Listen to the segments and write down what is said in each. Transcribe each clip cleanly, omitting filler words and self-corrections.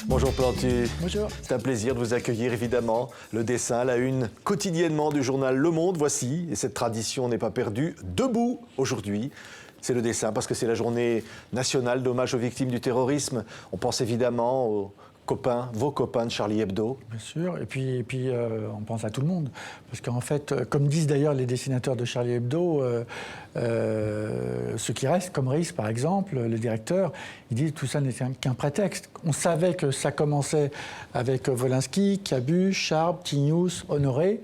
Bonjour Plantu. Bonjour. C'est un plaisir de vous accueillir évidemment. Le dessin, la une quotidiennement du journal Le Monde, voici. Et cette tradition n'est pas perdue. Debout aujourd'hui. C'est le dessin parce que c'est la journée nationale d'hommage aux victimes du terrorisme. On pense évidemment aux copains, vos copains de Charlie Hebdo. Bien sûr, et puis on pense à tout le monde. Parce qu'en fait, comme disent d'ailleurs les dessinateurs de Charlie Hebdo, ceux qui restent, comme Riss par exemple, le directeur, il dit que tout ça n'était qu'un prétexte. On savait que ça commençait avec Wolinski, Cabu, Charb, Tignous, Honoré,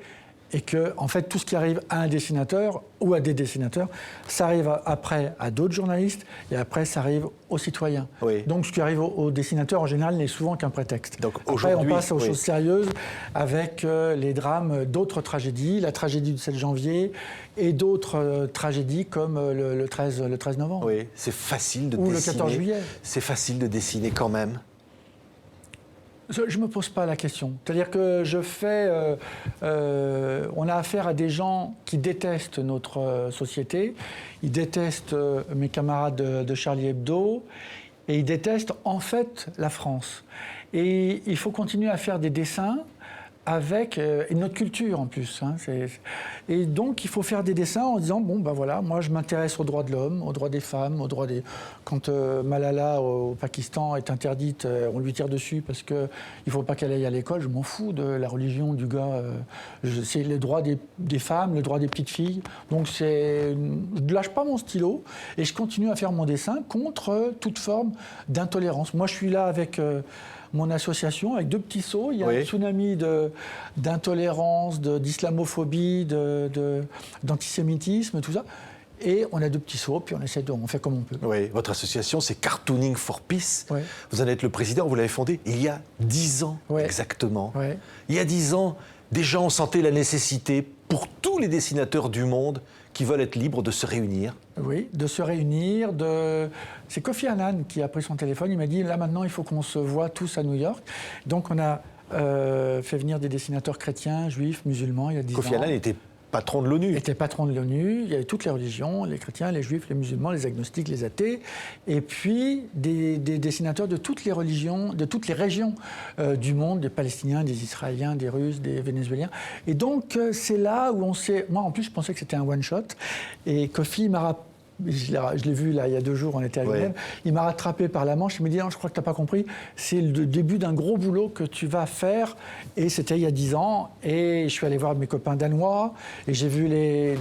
et que en fait tout ce qui arrive à un dessinateur ou à des dessinateurs, ça arrive après à d'autres journalistes et après ça arrive aux citoyens. Oui. Donc ce qui arrive aux dessinateurs en général n'est souvent qu'un prétexte. Donc après on passe aux choses sérieuses avec les drames d'autres tragédies, la tragédie du 7 janvier et d'autres tragédies comme le 13 novembre. Oui, c'est facile de ou dessiner. Le 14 juillet. C'est facile de dessiner quand même. Je ne me pose pas la question. C'est-à-dire que on a affaire à des gens qui détestent notre société, ils détestent mes camarades de Charlie Hebdo, et ils détestent en fait la France. Et il faut continuer à faire des dessins avec notre culture en plus. Et donc il faut faire des dessins en disant bon ben voilà, moi je m'intéresse aux droits de l'homme, aux droits des femmes, aux droits des. Quand Malala au Pakistan est interdite, on lui tire dessus parce que il faut pas qu'elle aille à l'école. Je m'en fous de la religion du gars. C'est les droits des femmes, le droit des petites filles. Donc je ne lâche pas mon stylo et je continue à faire mon dessin contre toute forme d'intolérance. Moi je suis là avec mon association avec deux petits seaux. Il y a un tsunami d'intolérance, d'islamophobie, d'antisémitisme, tout ça. Et on a deux petits seaux, puis on fait comme on peut. Oui, votre association, c'est Cartooning for Peace. Oui. Vous en êtes le président, vous l'avez fondée il y a 10 ans exactement. Oui. Il y a 10 ans, déjà on sentait la nécessité pour tous les dessinateurs du monde qui veulent être libres de se réunir. Oui, de se réunir. C'est Kofi Annan qui a pris son téléphone, il m'a dit là maintenant il faut qu'on se voit tous à New York. Donc on a fait venir des dessinateurs chrétiens, juifs, musulmans il y a 10 ans. Kofi Annan était patron de l'ONU. Il était patron de l'ONU, il y avait toutes les religions, les chrétiens, les juifs, les musulmans, les agnostiques, les athées, et puis des dessinateurs de toutes les religions, de toutes les régions du monde, des Palestiniens, des Israéliens, des Russes, des Vénézuéliens. Et donc c'est là où on s'est... Moi en plus je pensais que c'était un one-shot, et Kofi m'a rappelé. Je l'ai vu là, il y a 2 jours, on était à Genève. Il m'a rattrapé par la manche, il m'a dit « Non, je crois que tu n'as pas compris, c'est le début d'un gros boulot que tu vas faire. » Et c'était il y a 10 ans, et je suis allé voir mes copains danois, et j'ai vu les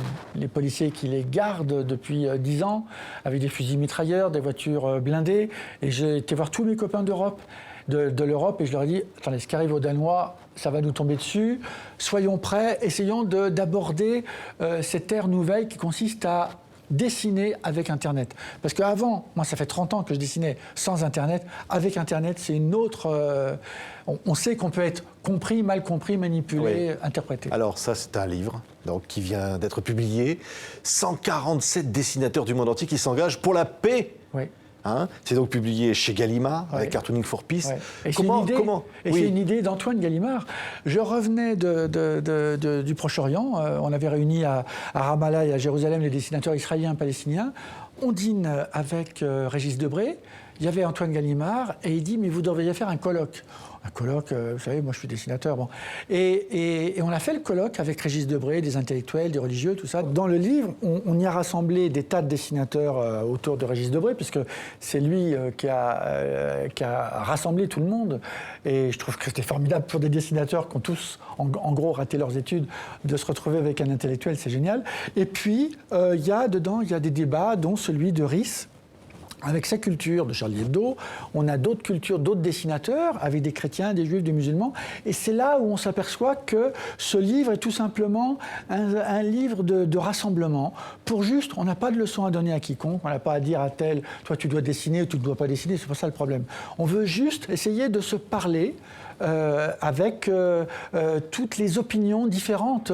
policiers qui les gardent depuis 10 ans, avec des fusils mitrailleurs, des voitures blindées, et j'ai été voir tous mes copains d'Europe, de l'Europe, et je leur ai dit « Attendez, ce qui arrive aux Danois, ça va nous tomber dessus, soyons prêts, essayons d'aborder cette ère nouvelle qui consiste à dessiner avec Internet. Parce qu'avant, moi ça fait 30 ans que je dessinais sans Internet. Avec Internet, c'est une autre... on sait qu'on peut être compris, mal compris, manipulé, interprété. Alors ça, c'est un livre donc, qui vient d'être publié. 147 dessinateurs du monde entier qui s'engagent pour la paix. Oui. C'est donc publié chez Gallimard, avec Cartooning for Peace. Et c'est une idée d'Antoine Gallimard. Je revenais du Proche-Orient. On avait réuni à Ramallah et à Jérusalem les dessinateurs israéliens et palestiniens. On dîne avec Régis Debray. Il y avait Antoine Gallimard et il dit « Mais vous devriez faire un colloque ». Un colloque, vous savez, moi je suis dessinateur. Bon. Et on a fait le colloque avec Régis Debray, des intellectuels, des religieux, tout ça. Dans le livre, on y a rassemblé des tas de dessinateurs autour de Régis Debray, puisque c'est lui qui a rassemblé tout le monde. Et je trouve que c'était formidable pour des dessinateurs qui ont tous, en gros, raté leurs études, de se retrouver avec un intellectuel, c'est génial. Et puis, dedans, il y a des débats, dont celui de Riss, avec sa culture de Charlie Hebdo. On a d'autres cultures, d'autres dessinateurs, avec des chrétiens, des juifs, des musulmans. Et c'est là où on s'aperçoit que ce livre est tout simplement un livre de rassemblement. Pour juste, on n'a pas de leçon à donner à quiconque, on n'a pas à dire à tel, toi tu dois dessiner ou tu ne dois pas dessiner, c'est pas ça le problème. On veut juste essayer de se parler avec toutes les opinions différentes.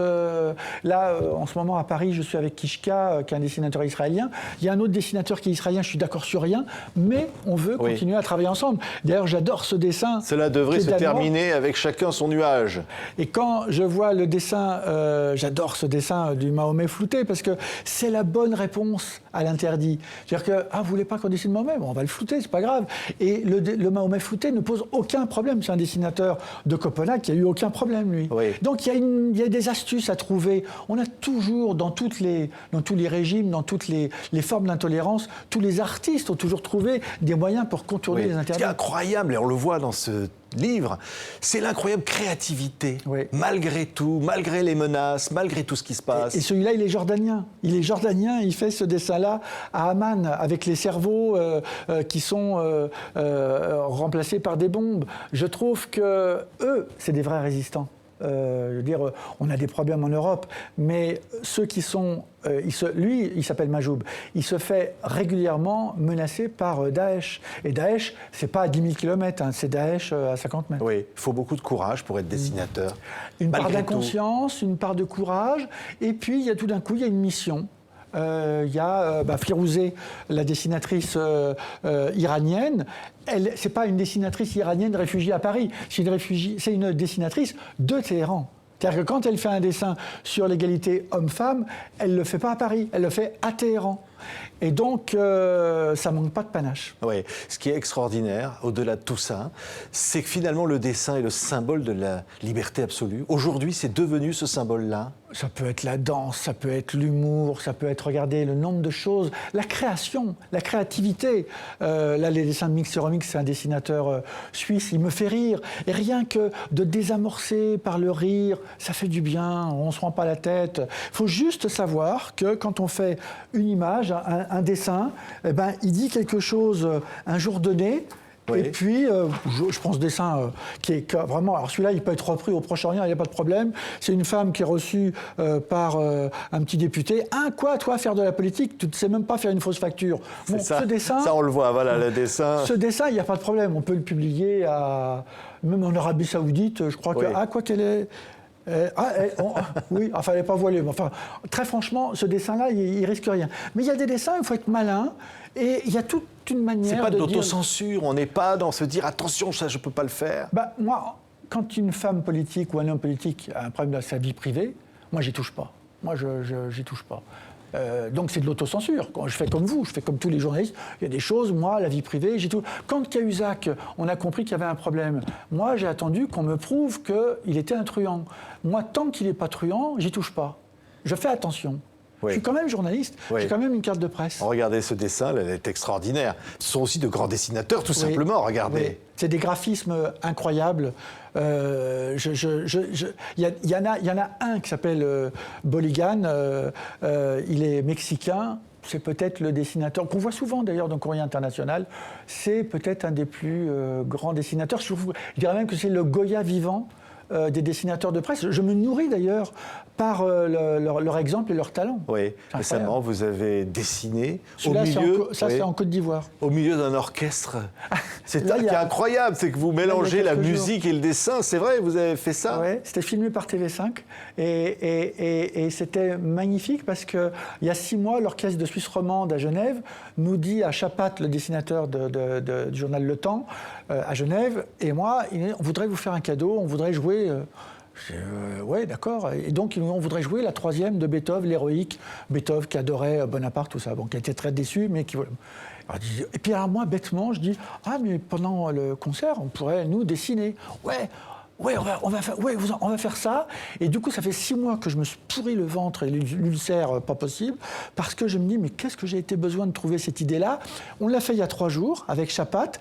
Là, en ce moment, à Paris, je suis avec Kishka, qui est un dessinateur israélien. Il y a un autre dessinateur qui est israélien, je suis d'accord sur rien, mais on veut continuer à travailler ensemble. D'ailleurs, j'adore ce dessin. Cela devrait se terminer avec chacun son nuage. Et quand je vois le dessin, j'adore ce dessin du Mahomet flouté, parce que c'est la bonne réponse à l'interdit. C'est-à-dire que, vous voulez pas qu'on dessine Mahomet, bon, on va le flouter, c'est pas grave. Et le Mahomet flouté ne pose aucun problème. C'est un dessinateur de Copenhague qui a eu aucun problème, lui. Oui. Donc il y a des astuces à trouver. On a toujours, dans tous les régimes, dans toutes les formes d'intolérance, tous les artistes ont toujours trouvé des moyens pour contourner les interdits. Ce qui est incroyable, et on le voit dans ce livre, c'est l'incroyable créativité. Oui. Malgré tout, malgré les menaces, malgré tout ce qui se passe. Et celui-là, il est jordanien. Il fait ce dessin-là à Amman, avec les cerveaux qui sont remplacés par des bombes. Je trouve que eux, c'est des vrais résistants. Je veux dire, on a des problèmes en Europe, mais ceux qui sont... lui, il s'appelle Majoub. Il se fait régulièrement menacer par Daesh. Et Daesh, c'est pas à 10 000 km, c'est Daesh à 50 mètres. Oui, il faut beaucoup de courage pour être dessinateur. Une part Malgré d'inconscience, une part de courage, et puis tout d'un coup, il y a une mission. Il y a Firouzeh, la dessinatrice iranienne. C'est pas une dessinatrice iranienne réfugiée à Paris, c'est une dessinatrice de Téhéran. C'est-à-dire que quand elle fait un dessin sur l'égalité homme-femme, elle ne le fait pas à Paris, elle le fait à Téhéran. Et donc, ça manque pas de panache. Oui, ce qui est extraordinaire, au-delà de tout ça, c'est que finalement le dessin est le symbole de la liberté absolue. Aujourd'hui, c'est devenu ce symbole-là. Ça peut être la danse, ça peut être l'humour, ça peut être, regardez, le nombre de choses, la création, la créativité. Là, les dessins de Mix Remix, c'est un dessinateur suisse, il me fait rire. Et rien que de désamorcer par le rire, ça fait du bien, on ne se rend pas la tête. Il faut juste savoir que quand on fait une image, un dessin, il dit quelque chose un jour donné. Oui. Et puis, je prends ce dessin qui est vraiment... Alors celui-là, il peut être repris au Proche-Orient, il n'y a pas de problème. C'est une femme qui est reçue par un petit député. Quoi, toi, faire de la politique? Tu ne sais même pas faire une fausse facture. Bon, ce dessin... Ça, on le voit, voilà, le dessin... Ce dessin, il n'y a pas de problème. On peut le publier même en Arabie Saoudite. Je crois que... quoi qu'elle est... oui, enfin, elle n'est pas voilée. Mais enfin, très franchement, ce dessin-là, il risque rien. Mais il y a des dessins, il faut être malin. Et il y a toute une manière. C'est pas de de l'autocensure. On n'est pas dans se dire attention, ça, je peux pas le faire. Moi, quand une femme politique ou un homme politique a un problème dans sa vie privée, moi, j'y touche pas. Moi, j'y touche pas. Donc c'est de l'autocensure. Je fais comme vous, je fais comme tous les journalistes. Il y a des choses, moi, la vie privée, j'ai tout. Quand Cahuzac, on a compris qu'il y avait un problème, moi j'ai attendu qu'on me prouve qu'il était un truand. Moi, tant qu'il n'est pas truand, j'y touche pas. Je fais attention. Oui. Je suis quand même journaliste, j'ai quand même une carte de presse. Regardez ce dessin, elle est extraordinaire. Ce sont aussi de grands dessinateurs, tout simplement, regardez. Oui. C'est des graphismes incroyables. Il y en a un qui s'appelle Boligan, il est mexicain. C'est peut-être le dessinateur, qu'on voit souvent d'ailleurs dans Courrier International, c'est peut-être un des plus grands dessinateurs. Je dirais même que c'est le Goya vivant des dessinateurs de presse. Je me nourris d'ailleurs par leur exemple et leur talent. Oui, récemment, vous avez dessiné au milieu... c'est en Côte d'Ivoire. Au milieu d'un orchestre. C'est incroyable, c'est que vous mélangez la musique et le dessin. C'est vrai, vous avez fait ça? Oui, c'était filmé par TV5 et c'était magnifique parce qu'il y a 6 mois, l'orchestre de Suisse romande à Genève nous dit à Chapat, le dessinateur du journal Le Temps, à Genève, et moi, on voudrait vous faire un cadeau, on voudrait jouer... oui, d'accord. Et donc, on voudrait jouer la 3e de Beethoven, l'héroïque. Beethoven qui adorait Bonaparte, tout ça, qui a été très déçu, mais qui... Et puis, alors, moi, bêtement, je dis, mais pendant le concert, on pourrait nous dessiner. Ouais, on va faire ça. Et du coup, ça fait 6 mois que je me suis pourri le ventre et l'ulcère pas possible, parce que je me dis, mais qu'est-ce que j'ai été besoin de trouver cette idée-là? On l'a fait il y a 3 jours, avec Chapat,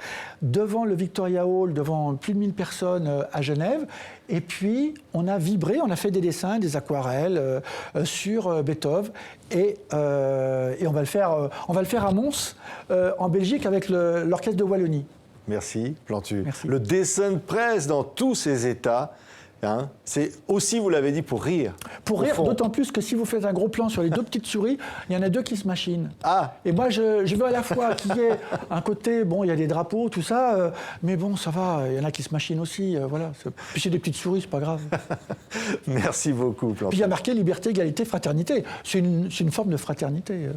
devant le Victoria Hall, devant plus de 1000 personnes à Genève. Et puis, on a vibré, on a fait des dessins, des aquarelles sur Beethoven. Et on va le faire à Mons, en Belgique, avec l'orchestre de Wallonie. Merci, Plantu. Merci. Le dessin de presse dans tous ses états, c'est aussi, vous l'avez dit, pour rire. Pour rire, d'autant plus que si vous faites un gros plan sur les 2 petites souris, il y en a 2 qui se machinent. Et moi, je veux à la fois qu'il y ait un côté, il y a des drapeaux, tout ça, mais bon, ça va, il y en a qui se machinent aussi, voilà. Puis c'est des petites souris, c'est pas grave. Merci beaucoup, Plantu. Puis il y a marqué liberté, égalité, fraternité. C'est une forme de fraternité.